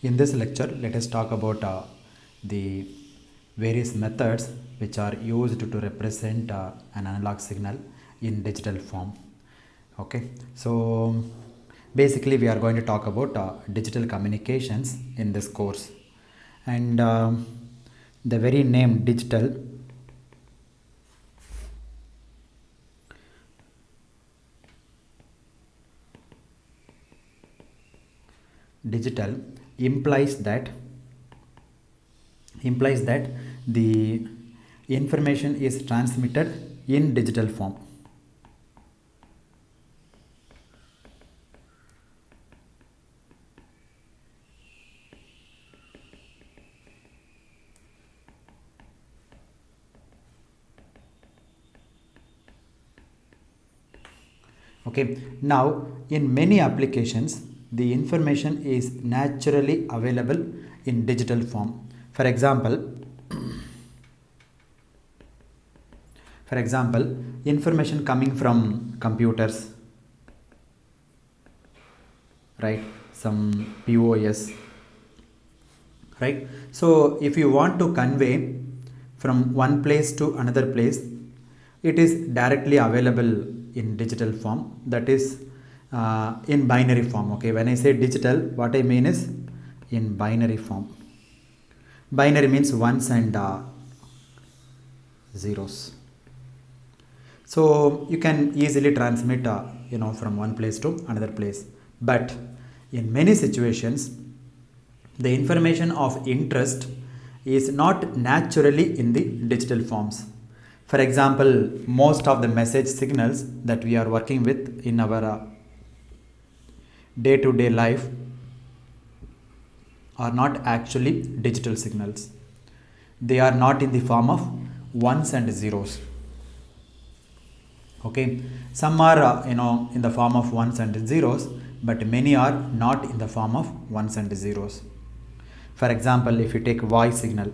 In this lecture, let us talk about the various methods which are used to represent an analog signal in digital form. Okay, so basically we are going to talk about digital communications in this course, and the very name digital implies that the information is transmitted in digital form. Okay, now in many applications the information is naturally available in digital form. For example, information coming from computers, right? Some POS, right? So if you want to convey from one place to another place, it is directly available in digital form, that is in binary form. Okay, when I say digital, what I mean is in binary form. Binary means ones and zeros. So you can easily transmit from one place to another place, but in many situations the information of interest is not naturally in the digital forms. For example, most of the message signals that we are working with in our day to day life are not actually digital signals. They are not in the form of ones and zeros. Okay, some are in the form of ones and zeros, but many are not in the form of ones and zeros. For example, if you take voice signal,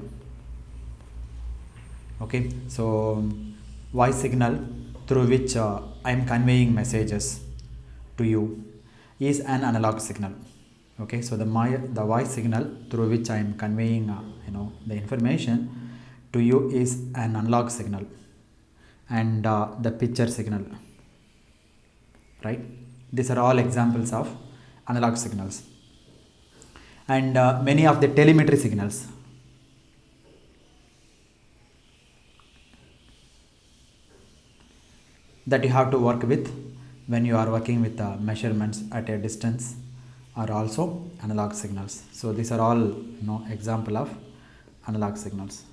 okay, so voice signal through which I am conveying messages to you is an analog signal. Okay, so the voice signal through which I am conveying the information to you is an analog signal, and the picture signal, right? These are all examples of analog signals. And many of the telemetry signals, that you have to work with when you are working with measurements at a distance are also analog signals. So these are all example of analog signals.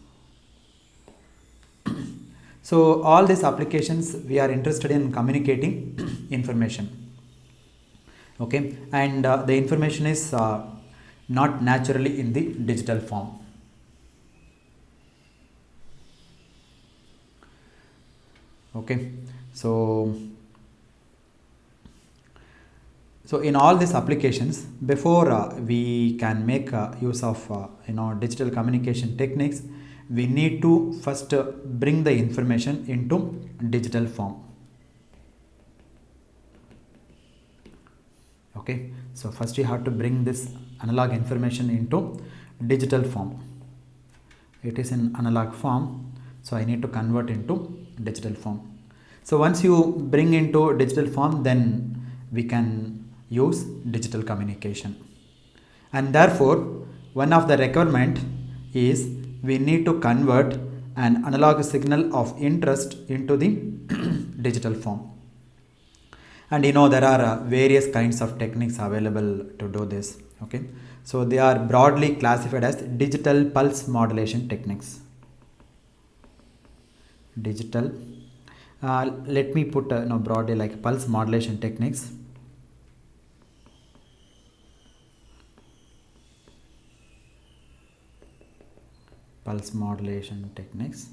So all these applications, we are interested in communicating information. Okay, and the information is not naturally in the digital form. Okay, so in all these applications, before we can make use of digital communication techniques, we need to first bring the information into digital form. Okay, so first you have to bring this analog information into digital form. It is in analog form, so I need to convert into digital form. So once you bring into digital form, then we can use digital communication. And therefore, one of the requirement is we need to convert an analog signal of interest into the digital form. And there are various kinds of techniques available to do this. Okay, so they are broadly classified as digital pulse modulation techniques. Digital, let me put broadly like pulse modulation techniques. Pulse modulation techniques.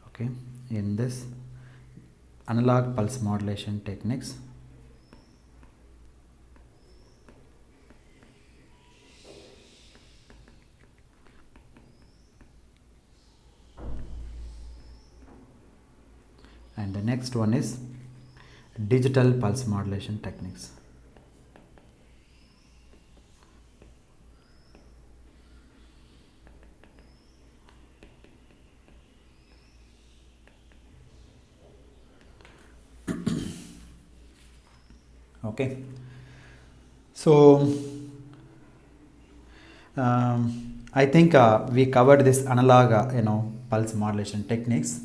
Okay, in this analog pulse modulation techniques, and the next one is digital pulse modulation techniques. Okay, so I think we covered this analog pulse modulation techniques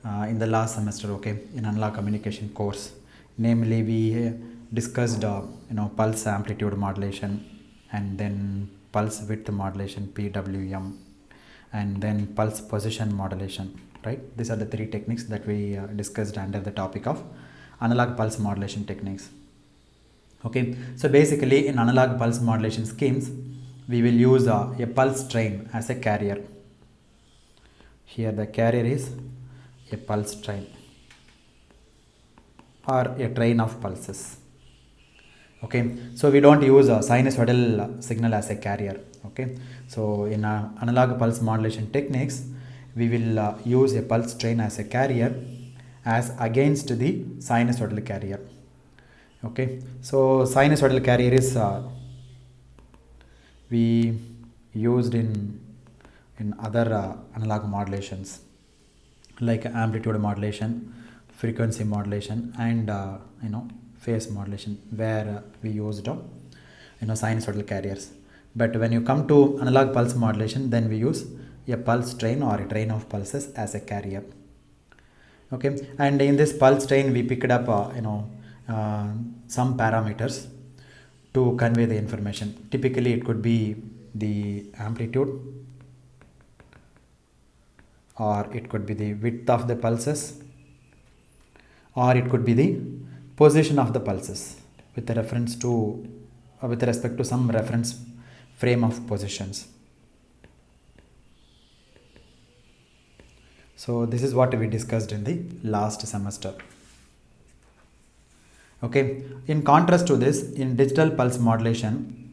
in the last semester, okay, in analog communication course. Namely, we discussed pulse amplitude modulation, and then pulse width modulation PWM, and then pulse position modulation, right? These are the three techniques that we discussed under the topic of analog pulse modulation techniques. Okay, so basically in analog pulse modulation schemes, we will use a pulse train as a carrier. Here the carrier is a pulse train or a train of pulses. Okay, so we don't use a sinusoidal signal as a carrier. Okay, so in analog pulse modulation techniques, we will use a pulse train as a carrier as against the sinusoidal carrier. Okay, so sinusoidal carrier is we used in other analog modulations like amplitude modulation, frequency modulation, and phase modulation, where we used sinusoidal carriers. But when you come to analog pulse modulation, then we use a pulse train or a train of pulses as a carrier. Okay, and in this pulse train we picked up some parameters to convey the information. Typically it could be the amplitude, or it could be the width of the pulses, or it could be the position of the pulses with a reference to with respect to some reference frame of positions. So this is what we discussed in the last semester. Okay, in contrast to this, in digital pulse modulation,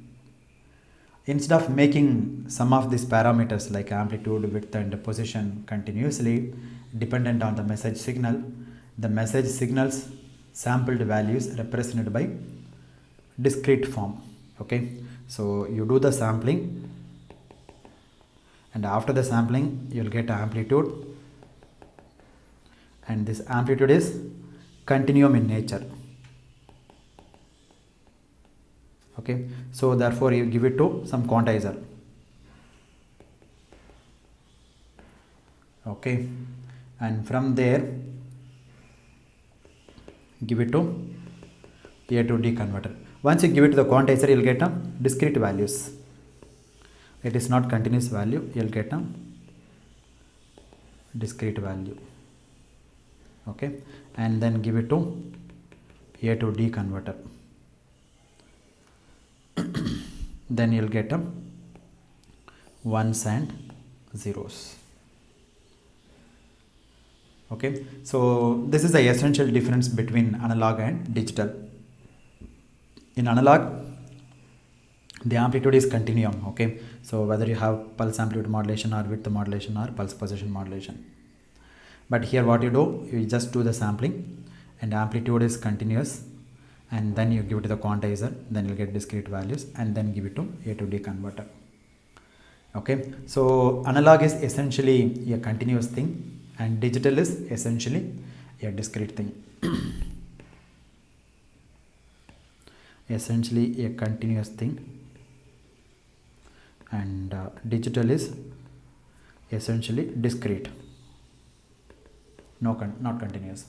instead of making some of these parameters like amplitude, width, and position continuously dependent on the message signal, the message signals sampled values represented by discrete form. Okay, so you do the sampling, and after the sampling you will get amplitude, and this amplitude is continuum in nature. Okay, so therefore you give it to some quantizer. Okay, and from there give it to A to D converter. Once you give it to the quantizer, you will get a discrete values. It is not continuous value, you will get a discrete value. Okay, and then give it to A to D converter. Then you will get a ones and zeros. Okay, so this is the essential difference between analog and digital. In analog, the amplitude is continuum. Okay, so whether you have pulse amplitude modulation or width modulation or pulse position modulation. But here what you do, you just do the sampling, and amplitude is continuous, and then you give it to the quantizer, then you'll get discrete values, and then give it to A to D converter. Okay, so analog is essentially a continuous thing, and digital is essentially a discrete thing. Essentially a continuous thing, and digital is essentially discrete, not continuous.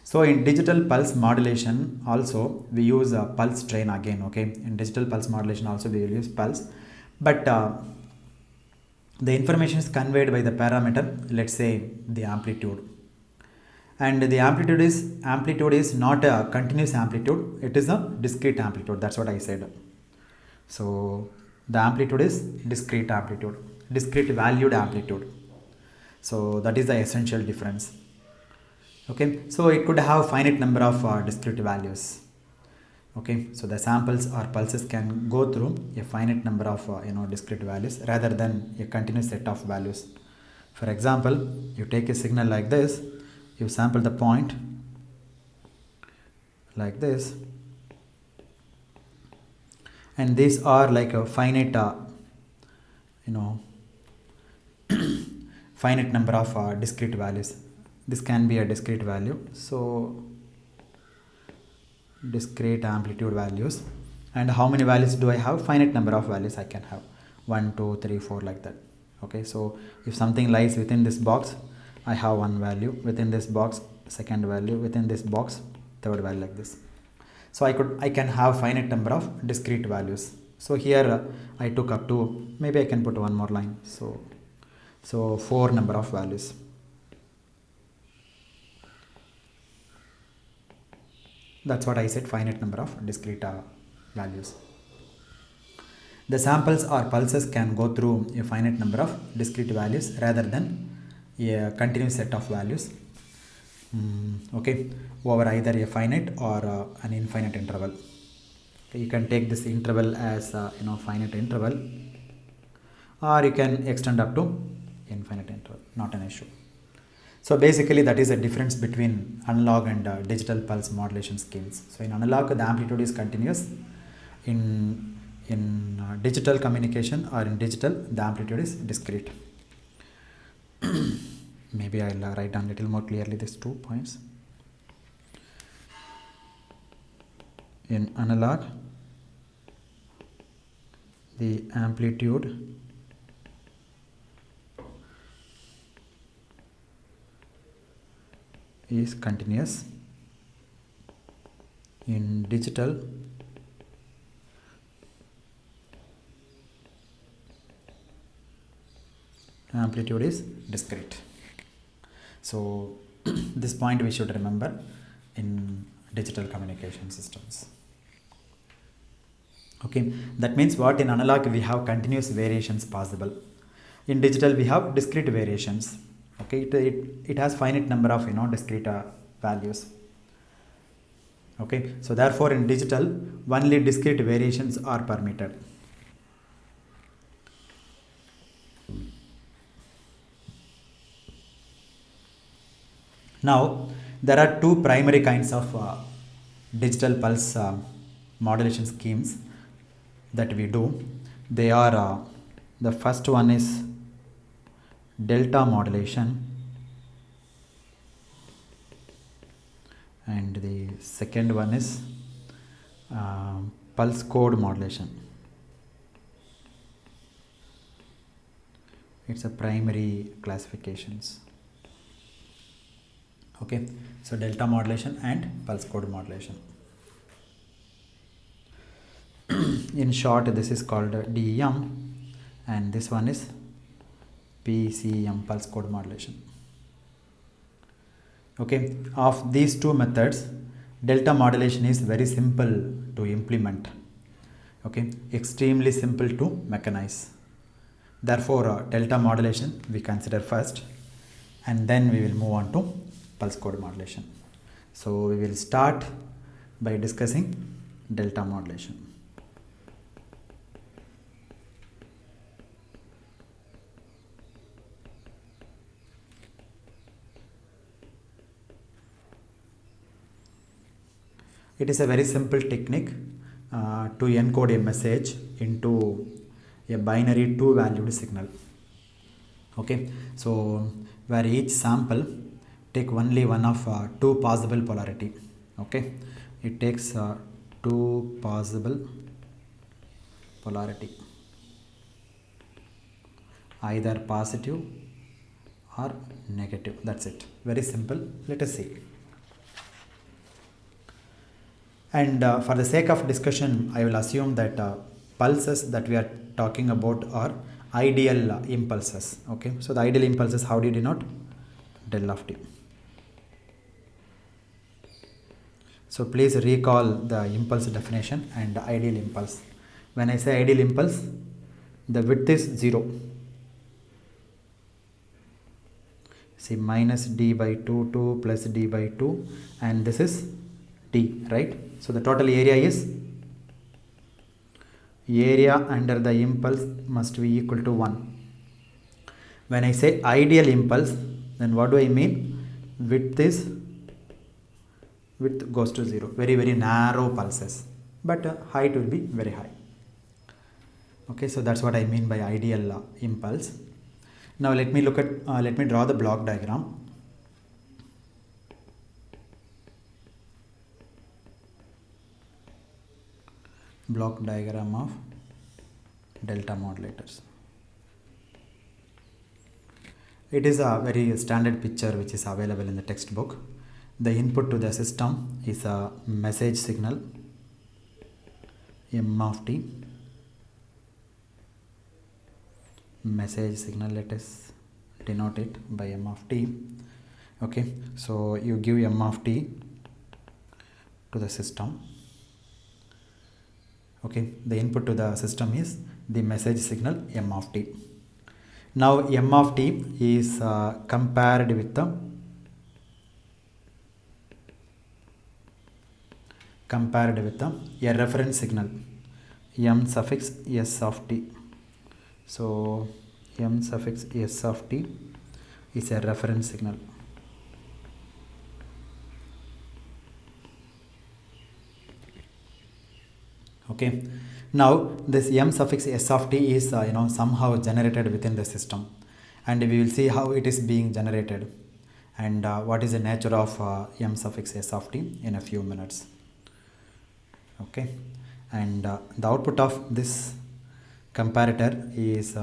So in digital pulse modulation also we use a pulse train again. Okay, in digital pulse modulation also we will use pulse, but the information is conveyed by the parameter, let's say the amplitude, and the amplitude is not a continuous amplitude, it is a discrete amplitude. That's what I said. So the amplitude is discrete amplitude, discrete valued amplitude. So that is the essential difference. Okay, so it could have finite number of discrete values. Okay, so the samples or pulses can go through a finite number of discrete values rather than a continuous set of values. For example, you take a signal like this, you sample the point, like this, and these are like a finite you know finite number of discrete values. This can be a discrete value, so discrete amplitude values. And how many values do I have? Finite number of values I can have, 1 2 3 4 like that. Okay, so if something lies within this box, I have one value, within this box second value, within this box third value, like this. So I can have finite number of discrete values. So here I took up to, maybe I can put one more line, so 4 number of values. That's what I said, finite number of discrete values. The samples or pulses can go through a finite number of discrete values rather than a continuous set of values. Okay, over either a finite or an infinite interval. Okay, you can take this interval as finite interval, or you can extend up to infinite interval, not an issue. So basically that is a difference between analog and digital pulse modulation schemes. So in analog the amplitude is continuous, in digital communication or in digital the amplitude is discrete. Maybe I'll write down a little more clearly these 2 points. In analog the amplitude is continuous, in digital amplitude is discrete. So this point we should remember in digital communication systems. Okay, that means what? In analog we have continuous variations possible, in digital we have discrete variations. Okay, it has finite number of discrete values. Okay, so therefore in digital only discrete variations are permitted. Now there are two primary kinds of digital pulse modulation schemes that we do. They are the first one is delta modulation, and the second one is pulse code modulation. It's a primary classifications. Okay, so delta modulation and pulse code modulation. In short, this is called DEM, and this one is PCM, pulse code modulation. Okay, of these two methods, delta modulation is very simple to implement. Okay, extremely simple to mechanize. Therefore, delta modulation we consider first, and then we will move on to pulse code modulation. So we will start by discussing delta modulation. It is a very simple technique to encode a message into a binary 2-valued signal. Okay, so where each sample take only one of two possible polarity. Okay, it takes two possible polarity, either positive or negative. That's it, very simple. Let us see. And for the sake of discussion, I will assume that pulses that we are talking about are ideal impulses. Okay, so the ideal impulses, how do you denote? Del of t. So please recall the impulse definition and the ideal impulse. When I say ideal impulse, the width is 0. See, minus d by 2, 2 plus d by 2, and this is d, right? So the total area is, area under the impulse must be equal to 1. When I say ideal impulse, then what do I mean? Width is width goes to 0, very narrow pulses, but height will be very high. Okay, so that's what I mean by ideal impulse. Now let me draw the block diagram. Block diagram of delta modulators. It is a very standard picture which is available in the textbook. The input to the system is a message signal m of t. Message signal, let us denote it by m of t. Okay, so you give m of t to the system. Okay, the input to the system is the message signal m of t. Now m of t is compared with a reference signal m suffix s of t. So m suffix s of t is a reference signal. Okay, now this m suffix s of t is somehow generated within the system, and we will see how it is being generated and what is the nature of m suffix s of t in a few minutes. Okay, and the output of this comparator is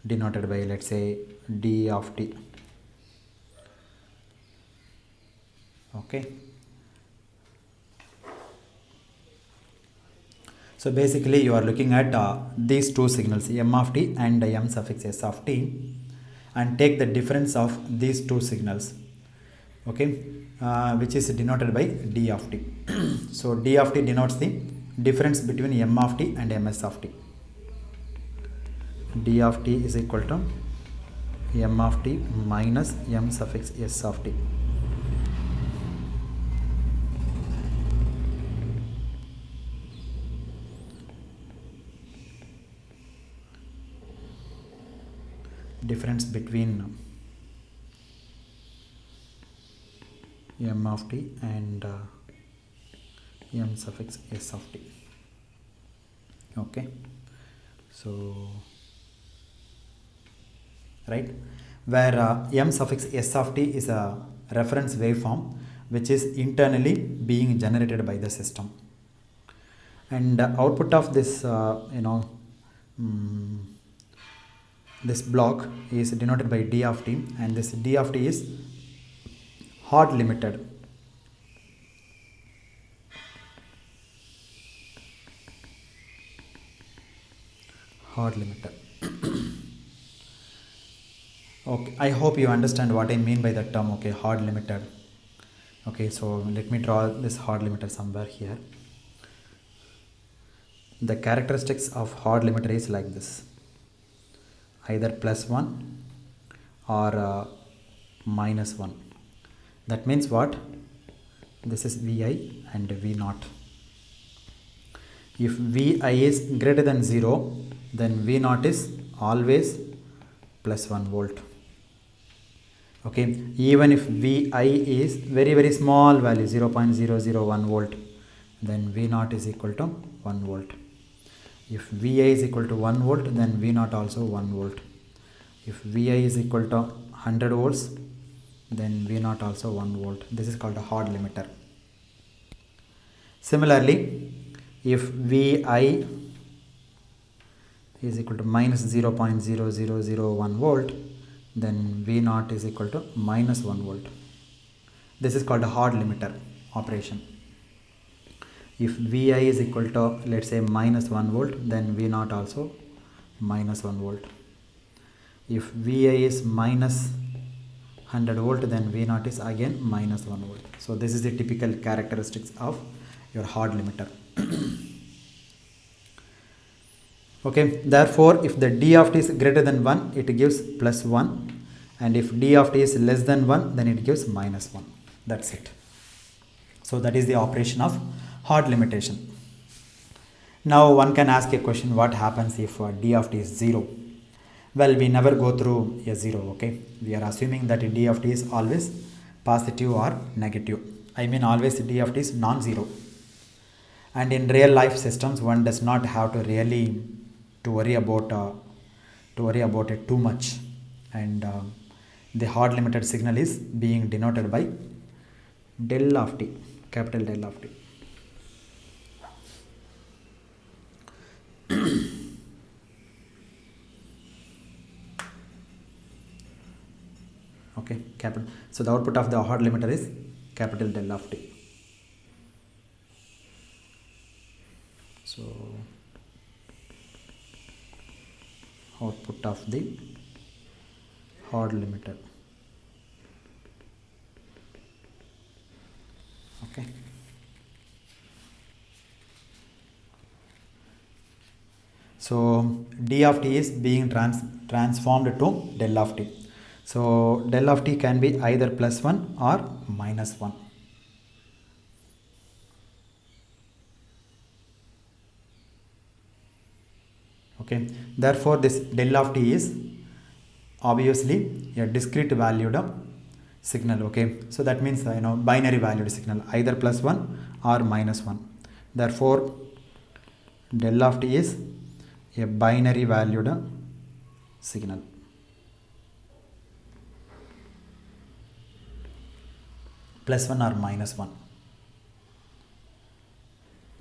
denoted by, let's say, d of t. Okay, so basically you are looking at these two signals m of t and m suffix s of t, and take the difference of these two signals, okay, which is denoted by d of t. So d of t denotes the difference between m of t and ms of t. d of t is equal to m of t minus m suffix s of t. Difference between m of t and m suffix s of t. Okay, so right, where m suffix s of t is a reference waveform which is internally being generated by the system, and output of this this block is denoted by d of t, and this d of t is hard limited. Hard limited. Okay, I hope you understand what I mean by that term. Okay, hard limited. Okay, so let me draw this hard limiter somewhere here. The characteristics of hard limiter is like this: either +1 or -1. That means what? This is Vi and V0. If Vi is greater than 0, then V0 is always +1 volt. Okay, even if Vi is very small value, 0.001 volt, then V0 is equal to 1 volt. If Vi is equal to 1 volt, then V0 also 1 volt. If Vi is equal to 100 volts, then V0 also 1 volt. This is called a hard limiter. Similarly, if Vi is equal to minus 0.0001 volt, then V0 is equal to minus 1 volt. This is called a hard limiter operation. If Vi is equal to, let's say, minus 1 volt, then V0 also minus 1 volt. If Vi is minus 100 volt, then V0 is again minus 1 volt. So this is the typical characteristics of your hard limiter. Okay, therefore if the d of t is greater than 1, it gives +1, and if d of t is less than 1, then it gives -1. That's it. So that is the operation of hard limitation. Now one can ask a question: what happens if d of t is 0? Well, we never go through a 0, okay? We are assuming that d of t is always positive or negative. I mean always d of t is non-zero. And in real life systems, one does not have to really to worry about it too much. And the hard limited signal is being denoted by del of t, capital del of t. Okay, capital. So the output of the hard limiter is capital del of t. So output of the hard limiter. Okay. So d of t is being transformed to del of t. So del of t can be either +1 or -1. Okay. Therefore, this del of t is obviously a discrete valued signal. Okay. So that means binary valued signal, either +1 or -1. Therefore, del of t is a binary valued signal. +1 or -1.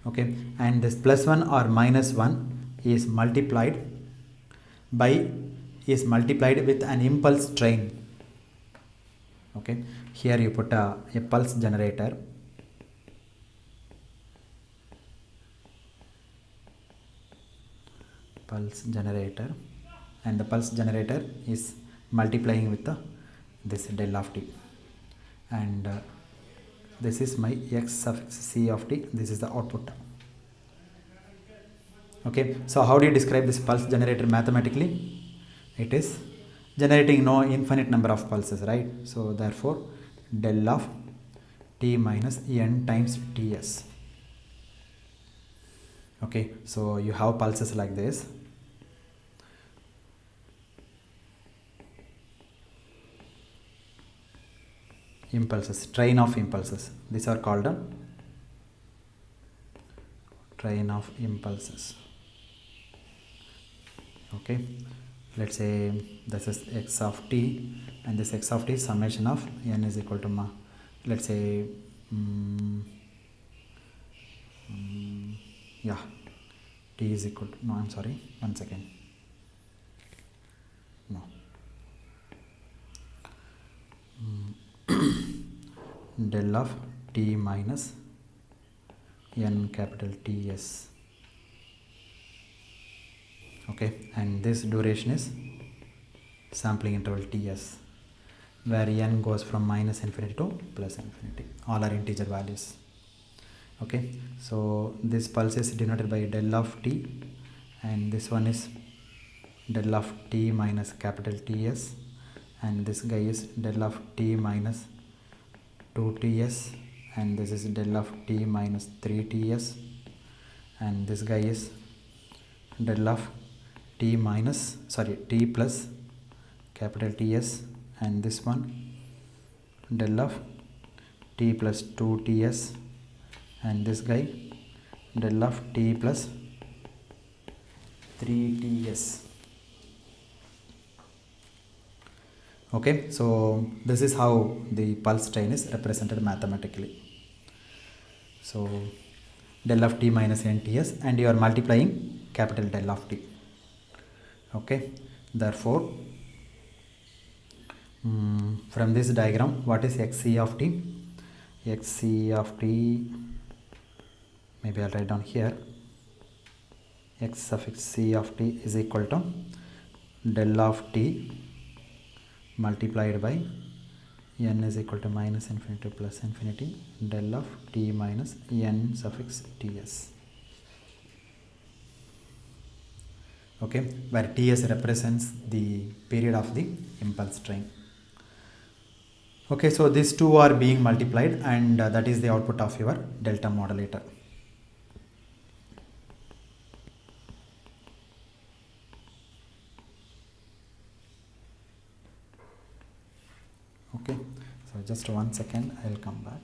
Okay, and this +1 or -1 is multiplied with an impulse train. Okay, here you put a pulse generator. And the pulse generator is multiplying with this del of t, and this is my x suffix c of t. This is the output. Okay, so how do you describe this pulse generator mathematically? It is generating no infinite number of pulses, right? So therefore del of t minus n times ts. Okay, so you have pulses like this. Impulses, train of impulses. These are called a train of impulses. Okay, let's say this is x of t, and this x of t is summation of n is equal to let's say yeah, t is equal to, no, I'm sorry, one second, no, del of t minus n capital Ts. Okay, and this duration is sampling interval Ts, where n goes from -infinity to +infinity. All are integer values. Okay, so this pulse is denoted by del of t, and this one is del of t minus capital Ts, and this guy is del of t minus 2Ts, and this is del of t minus 3Ts, and this guy is del of t plus capital Ts, and this one del of t plus 2Ts, and this guy del of t plus 3Ts. Okay, so this is how the pulse train is represented mathematically. So del of t minus nTs, and you are multiplying capital del of t. Okay, therefore from this diagram, what is xc of t? Xc of t, maybe I'll write down here, x suffix c of t is equal to del of t multiplied by n is equal to -infinity to +infinity del of t minus n suffix ts. Okay, where ts represents the period of the impulse train. Okay, so these two are being multiplied, and that is the output of your delta modulator. just 1 second, I'll come back.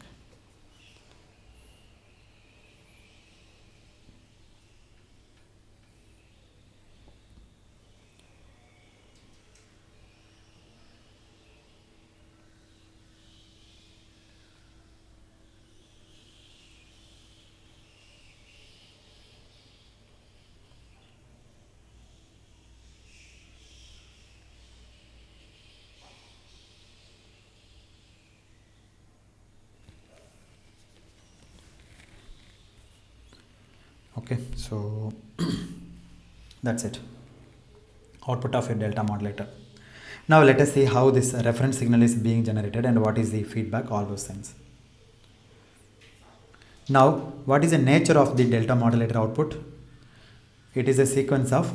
Okay, so that's it, output of your delta modulator. Now let us see how this reference signal is being generated and what is the feedback, all those things. Now, what is the nature of the delta modulator output? It is a sequence of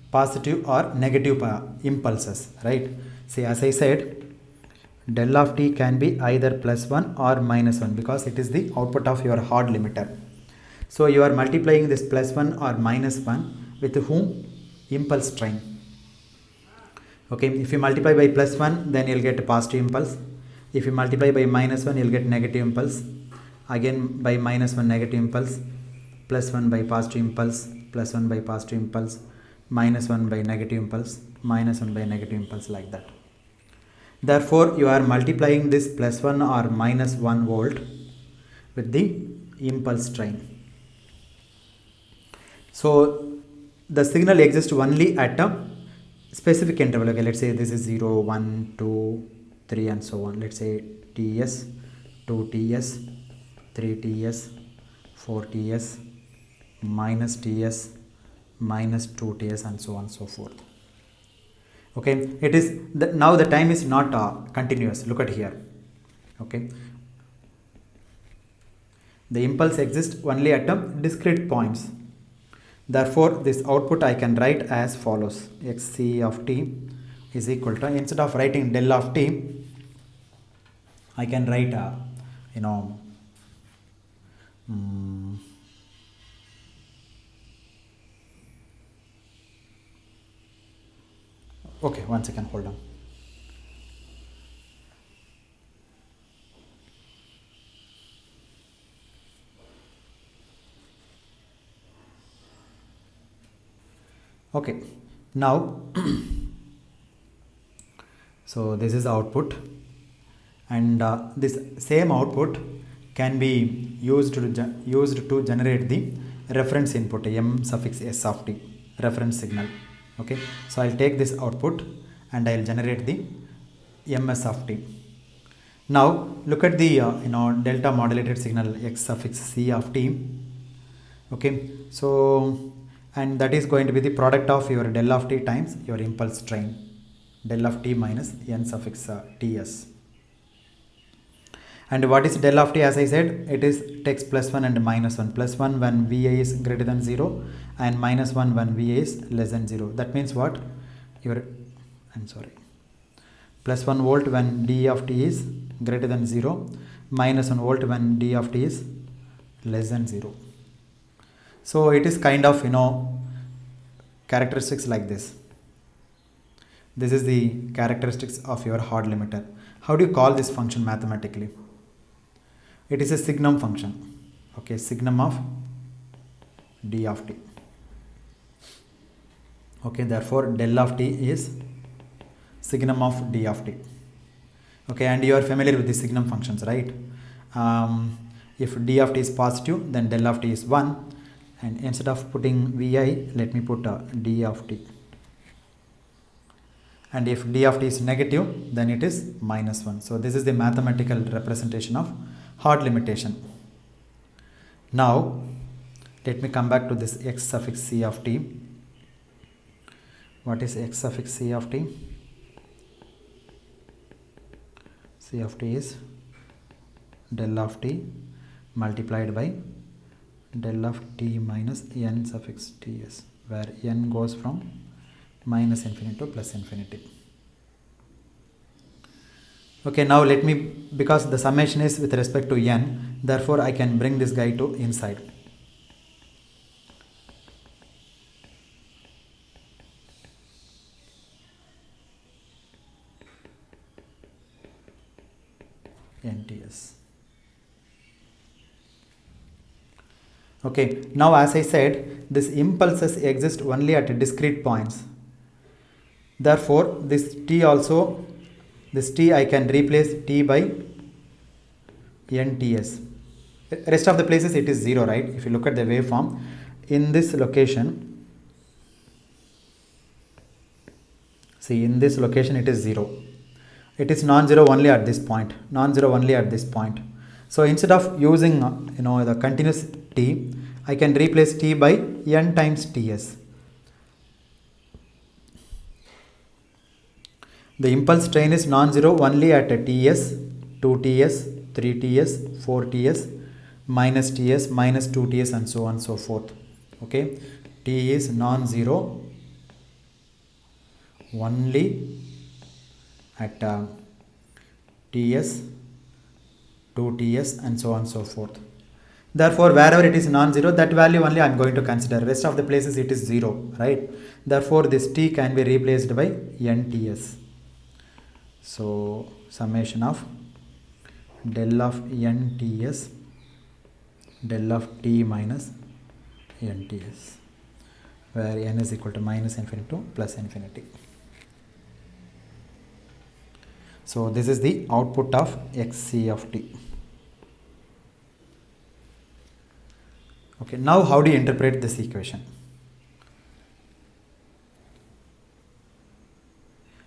positive or negative impulses, right? See, as I said, del of t can be either +1 or -1 because it is the output of your hard limiter. So you are multiplying this +1 or -1 with whom? Impulse train. Okay, if you multiply by +1, then you'll get a positive impulse. If you multiply by -1, you'll get negative impulse. Again by -1 negative impulse, +1 by positive impulse, +1 by positive impulse, -1 by negative impulse, -1 by negative impulse, like that. Therefore, you are multiplying this +1 or -1 volt with the impulse train. So the signal exists only at a specific interval. Okay, let's say this is 0, 1, 2, 3 and so on. Let's say TS, 2TS, 3TS, 4TS, -TS, -2TS and so on and so forth. Okay, it is now the time is not continuous. Look at here. Okay, the impulse exists only at discrete points. Therefore, this output I can write as follows: xc of t is equal to, instead of writing del of t, I can write okay, 1 second, hold on. Okay, now so this is the output, and this same output can be used to generate the reference input m suffix s of t, reference signal. Okay, so I'll take this output and I'll generate the ms of t. Now look at the delta modulated signal x suffix c of t. Okay, so and that is going to be the product of your del of t times your impulse train, del of t minus n suffix ts. And what is del of t? As I said, it is takes +1 and -1. +1 when Va is greater than 0 and -1 when Va is less than 0. That means what? +1 volt when d of t is greater than 0, -1 volt when d of t is less than 0. So it is kind of characteristics like this. This is the characteristics of your hard limiter. How do you call this function mathematically? It is a signum function. Okay, signum of d of t. Okay, therefore del of t is signum of d of t. Okay, and you are familiar with the signum functions, right? If d of t is positive, then del of t is 1, and instead of putting vi, let me put d of t. And if d of t is negative, then it is -1. So this is the mathematical representation of hard limitation. Now let me come back to this x suffix c of t. What is x suffix c of t? C of t is del of t multiplied by del of t minus n suffix ts, where n goes from -infinity to +infinity. Okay, now let me, because the summation is with respect to n, therefore I can bring this guy to inside. Okay, now as I said, these impulses exist only at discrete points. Therefore, this t also, this t I can replace t by nts. Rest of the places it is 0, right? If you look at the waveform, in this location, see, in this location it is 0. It is non-zero only at this point, non-zero only at this point. So instead of using the continuous t, I can replace t by n times ts. The impulse train is non-zero only at ts, 2ts, 3ts, 4ts, minus ts, minus 2ts, and so on and so forth. Okay, t is non-zero only at ts, 2ts, and so on and so forth. Therefore, wherever it is non-zero, that value only I am going to consider. Rest of the places it is 0, right? Therefore, this t can be replaced by nts. So, summation of del of nts, del of t minus nts, where n is equal to minus infinity to plus infinity. So, this is the output of xc of t. Okay, now how do you interpret this equation?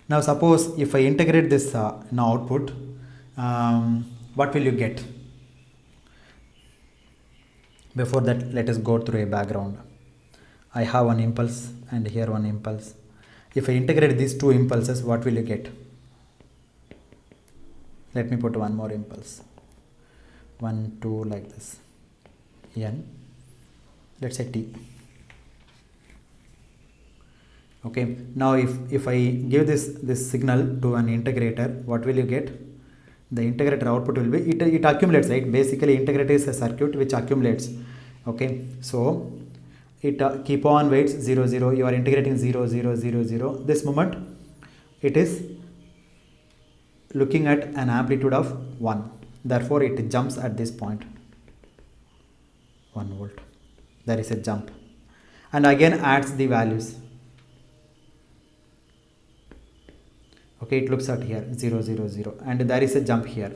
Now suppose if I integrate this output, what will you get? Before that, let us go through a background. I have one impulse and here one impulse. If I integrate these two impulses, what will you get? Let me put one more impulse. 1, 2 like this. N. Let's say t. Okay, now if I give this signal to an integrator, what will you get? The integrator output will be, it accumulates, right? Basically, integrator is a circuit which accumulates. Okay, so it keep on waits 0, 0. You are integrating 0, 0, 0, 0. This moment, it is looking at an amplitude of 1. Therefore, it jumps at this point. 1 volt. There is a jump. And again adds the values. Okay, it looks at here 0, 0, 0, and there is a jump here.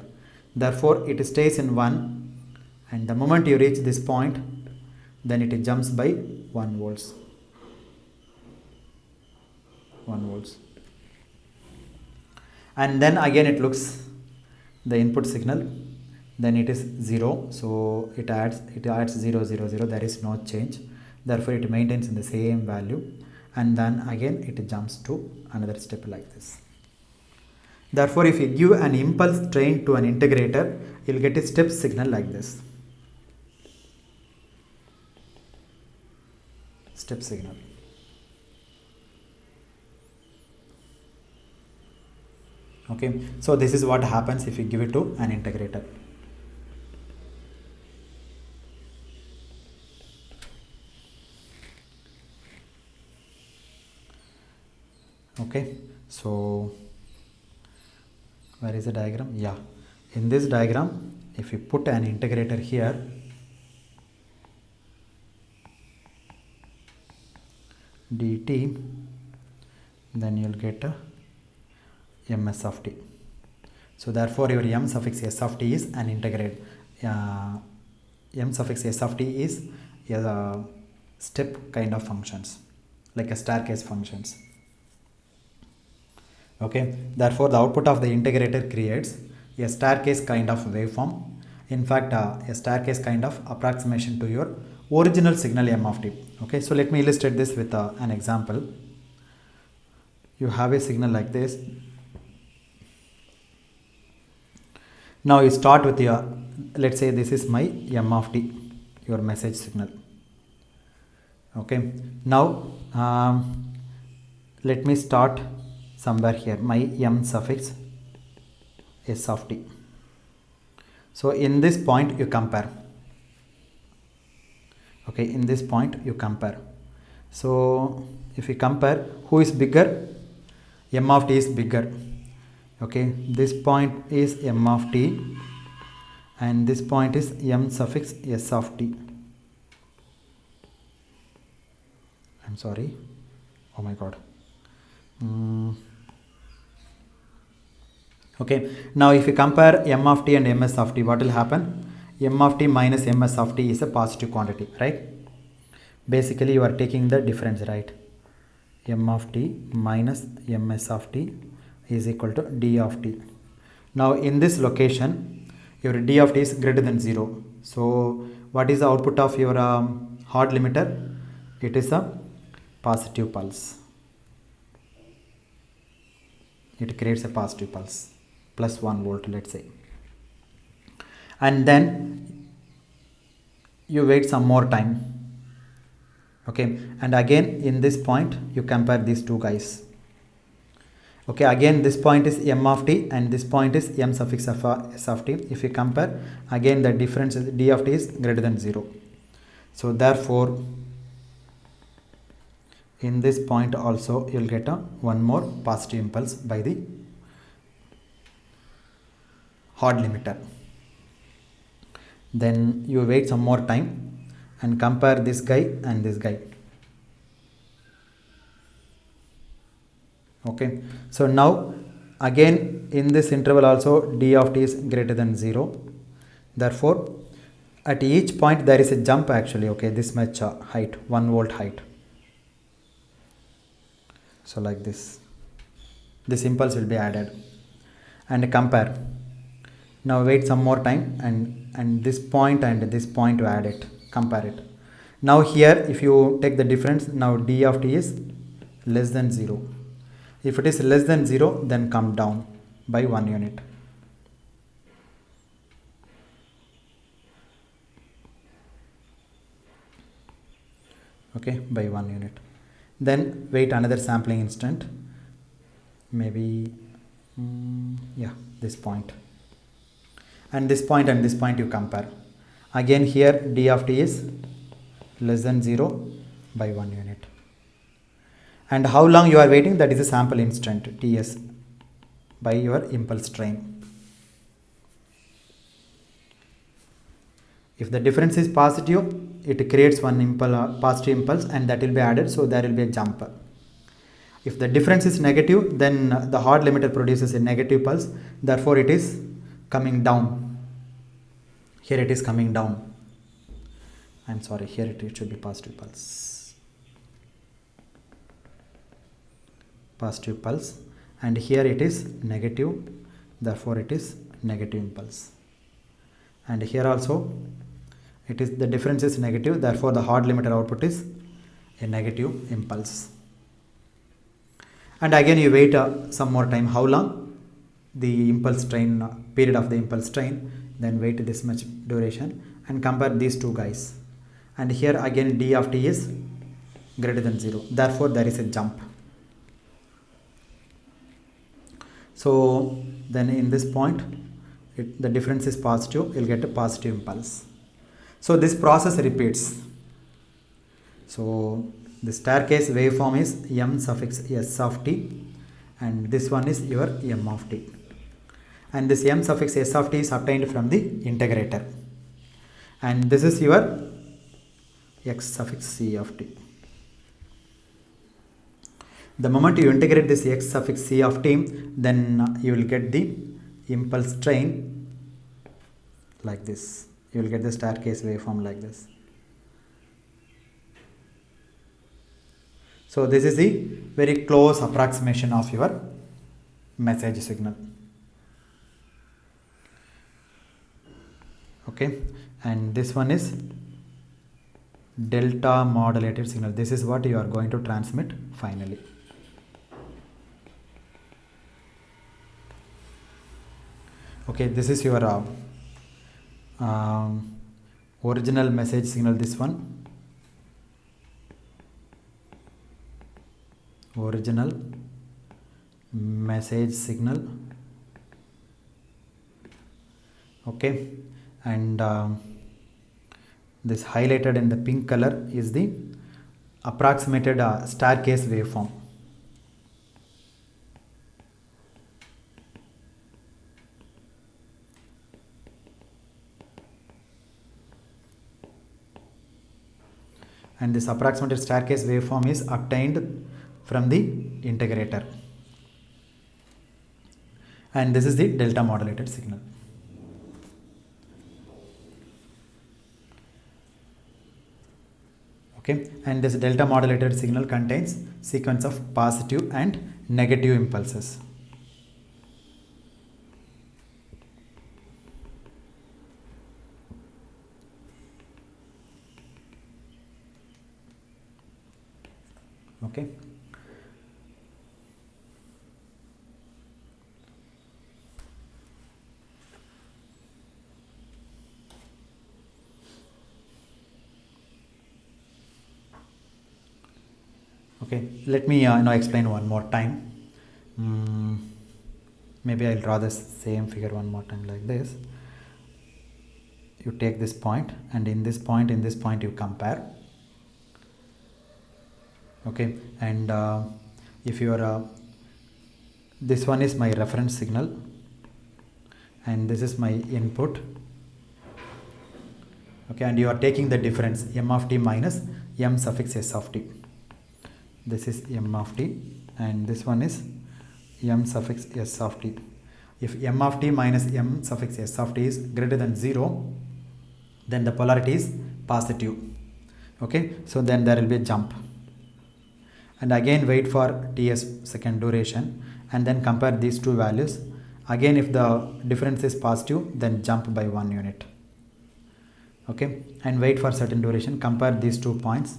Therefore, it stays in 1, and the moment you reach this point, then it jumps by 1 volts. 1 volts. And then again it looks the input signal, then it is 0, so it adds 0, 0, 0. There is no change. Therefore, it maintains in the same value, and then again it jumps to another step like this. Therefore, if you give an impulse train to an integrator, you will get a step signal like this. Step signal. Okay, so this is what happens if you give it to an integrator. Okay, so where is the diagram? Yeah, in this diagram, if you put an integrator here, dt, then you will get a ms of t. So therefore, your m suffix s of t is an integrate. M suffix s of t is a step kind of functions, like a staircase functions. Okay, therefore the output of the integrator creates a staircase kind of waveform. In fact, a staircase kind of approximation to your original signal m of t. Okay, so let me illustrate this with an example. You have a signal like this. Now you start with your, let's say this is my m of t, your message signal. Okay, now let me start somewhere here, my m suffix s of t. So in this point you compare. Okay, in this point you compare. So if you compare, who is bigger? M of t is bigger. Okay, this point is m of t and this point is m suffix s of t. sorry, oh my god. Okay, now if you compare m of t and ms of t, what will happen? M of t minus ms of t is a positive quantity, right? Basically you are taking the difference, right? M of t minus ms of t is equal to d of t. Now in this location your d of t is greater than 0. So what is the output of your hard limiter? It is a positive pulse. It creates a positive pulse plus 1 volt, let's say. And then you wait some more time. Okay, and again in this point you compare these two guys. Okay, again this point is m of t and this point is m suffix of s of t. If you compare, again the difference is d of t is greater than 0. So therefore in this point also you will get a one more positive impulse by the hard limiter. Then you wait some more time and compare this guy and this guy. Okay, so now again in this interval also d of t is greater than 0. Therefore at each point there is a jump actually. Okay, this much height, 1 volt height. So like this impulse will be added and compare. Now wait some more time and this point and this point to add it, compare it. Now here if you take the difference, now d of t is less than 0. If it is less than 0, then come down by 1 unit. Okay, by 1 unit. Then wait another sampling instant, maybe yeah, this point and this point and this point you compare. Again here d of t is less than 0 by 1 unit. And how long you are waiting? That is a sample instant, ts, by your impulse train. If the difference is positive, it creates one positive impulse and that will be added, so there will be a jump. If the difference is negative, then the hard limiter produces a negative pulse, therefore it is coming down. Here it is coming down. I'm sorry, here it should be positive pulse. Positive pulse, and here it is negative, therefore it is negative impulse. And here also it is, the difference is negative, therefore the hard limiter output is a negative impulse. And again you wait some more time. How long? The impulse train, period of the impulse train, then wait this much duration and compare these two guys. And here again d of t is greater than 0, therefore there is a jump. So then in this point the difference is positive, you'll get a positive impulse. So this process repeats. So the staircase waveform is m suffix s of t and this one is your m of t, and this m suffix s of t is obtained from the integrator, and this is your x suffix c of t. The moment you integrate this x suffix c of t, then you will get the impulse train like this. You will get the staircase waveform like this. So this is the very close approximation of your message signal. Okay, and this one is delta modulated signal. This is what you are going to transmit finally. Okay, this is your original message signal. This one, original message signal. Okay, and this highlighted in the pink color is the approximated staircase waveform. and this approximated staircase waveform is obtained from the integrator, and this is the delta modulated signal. Okay, and this delta modulated signal contains sequence of positive and negative impulses. Okay. Okay, let me explain one more time. Maybe I'll draw the same figure one more time like this. You take this point, and in this point you compare. Okay, and if you are this one is my reference signal, and this is my input. Okay, and you are taking the difference m of t minus m suffix s of t. This is m of t, and this one is m suffix s of t. If m of t minus m suffix s of t is greater than 0, then the polarity is positive. Okay, so then there will be a jump, and again wait for ts second duration, and then compare these two values. Again, if the difference is positive, then jump by 1 unit. Okay, and wait for certain duration, compare these 2 points,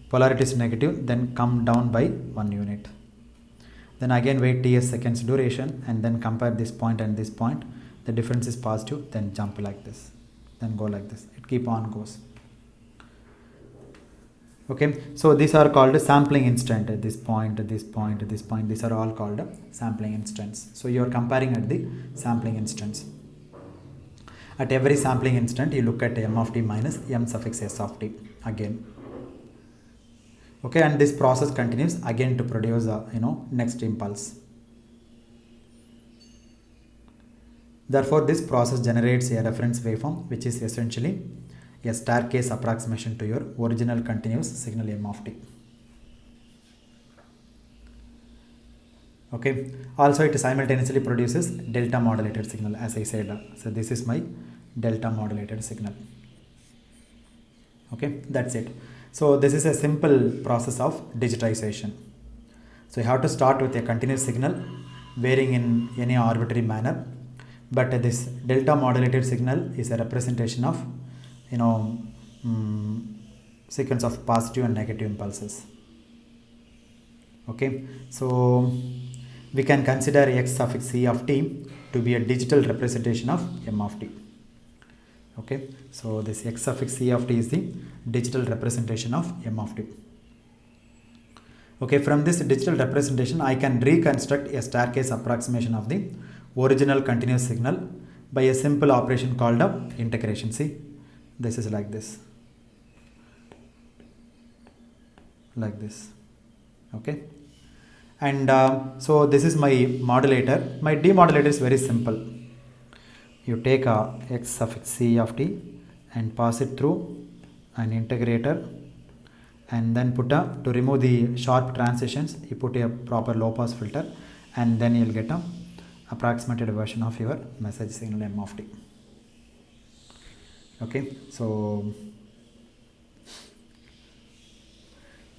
polarity is negative, then come down by 1 unit. Then again wait ts seconds duration, and then compare this point and this point, the difference is positive, then jump like this, then go like this, it keep on goes. Okay, so these are called sampling instant. At this point, at this point, at this point, these are all called sampling instants. So you are comparing at the sampling instants. At every sampling instant, you look at m of t minus m suffix s of t again. Okay, and this process continues again to produce next impulse. Therefore, this process generates a reference waveform, which is essentially a staircase approximation to your original continuous signal m of t. Okay, also it simultaneously produces delta modulated signal, as I said. So this is my delta modulated signal. Okay, that's it. So this is a simple process of digitization. So you have to start with a continuous signal varying in any arbitrary manner, but this delta modulated signal is a representation of sequence of positive and negative impulses. Okay, so we can consider x suffix c of t to be a digital representation of m of t. Okay, so this x suffix c of t is the digital representation of m of t. Okay, from this digital representation, I can reconstruct a staircase approximation of the original continuous signal by a simple operation called integration. See, this is like this, like this. Okay, and so this is my modulator. My demodulator is very simple. You take a x suffix c of t and pass it through an integrator, and then put to remove the sharp transitions, you put a proper low pass filter, and then you'll get a approximated version of your message signal m of t. Okay, so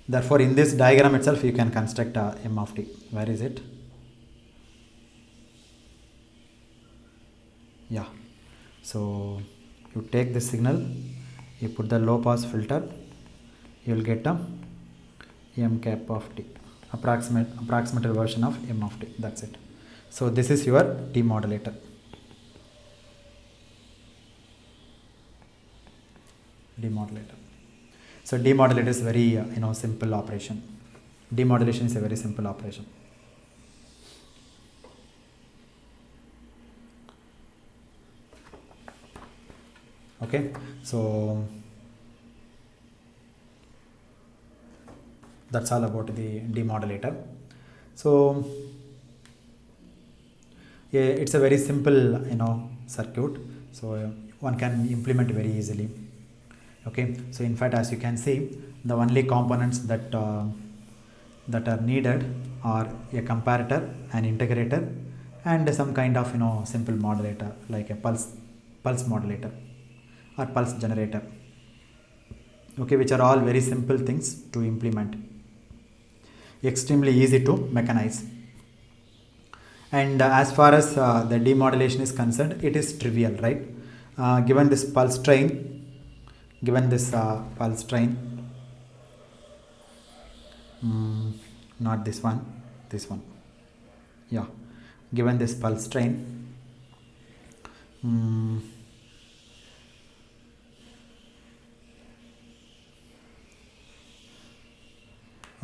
therefore in this diagram itself you can construct m of t. Where is it? Yeah, so you take this signal, you put the low pass filter, you will get a m cap of t, approximated version of m of t. That's it. So this is your demodulator. So demodulator is very simple operation. Demodulation is a very simple operation. Okay, so that's all about the demodulator. So yeah, it's a very simple circuit, so one can implement very easily. Okay, so in fact, as you can see, the only components that that are needed are a comparator, an integrator, and some kind of simple modulator like a pulse modulator or pulse generator. Okay, which are all very simple things to implement, extremely easy to mechanize. And as far as the demodulation is concerned, it is trivial, right? Given this pulse train, given this pulse train, not this one, this one, yeah, given this pulse train,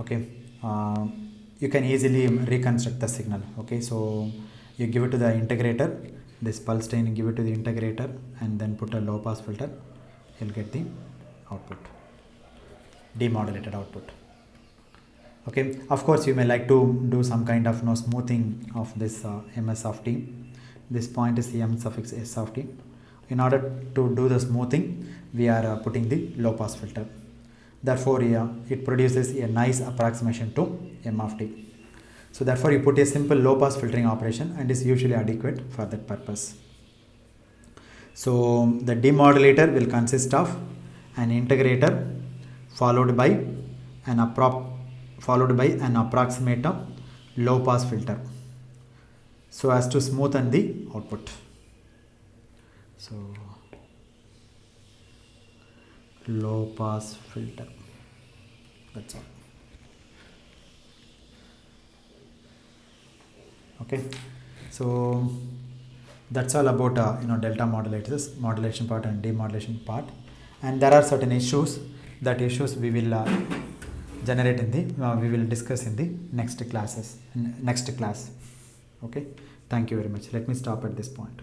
okay, you can easily reconstruct the signal. Okay, so you give it to the integrator, this pulse train, you give it to the integrator, and then put a low pass filter, you'll get the output, demodulated output. Okay, of course you may like to do some kind of smoothing of this ms of t. This point is the m suffix s of t. In order to do the smoothing, we are putting the low pass filter. Therefore, it produces a nice approximation to m of t. So therefore, you put a simple low pass filtering operation and is usually adequate for that purpose. So the demodulator will consist of an integrator followed by an approximate low pass filter, so as to smoothen the output. So low pass filter, that's all. Okay, so that's all about delta modulators, modulation part and demodulation part. And there are certain issues, that issues we will generate in the we will discuss in the next class. Okay, thank you very much. Let me stop at this point.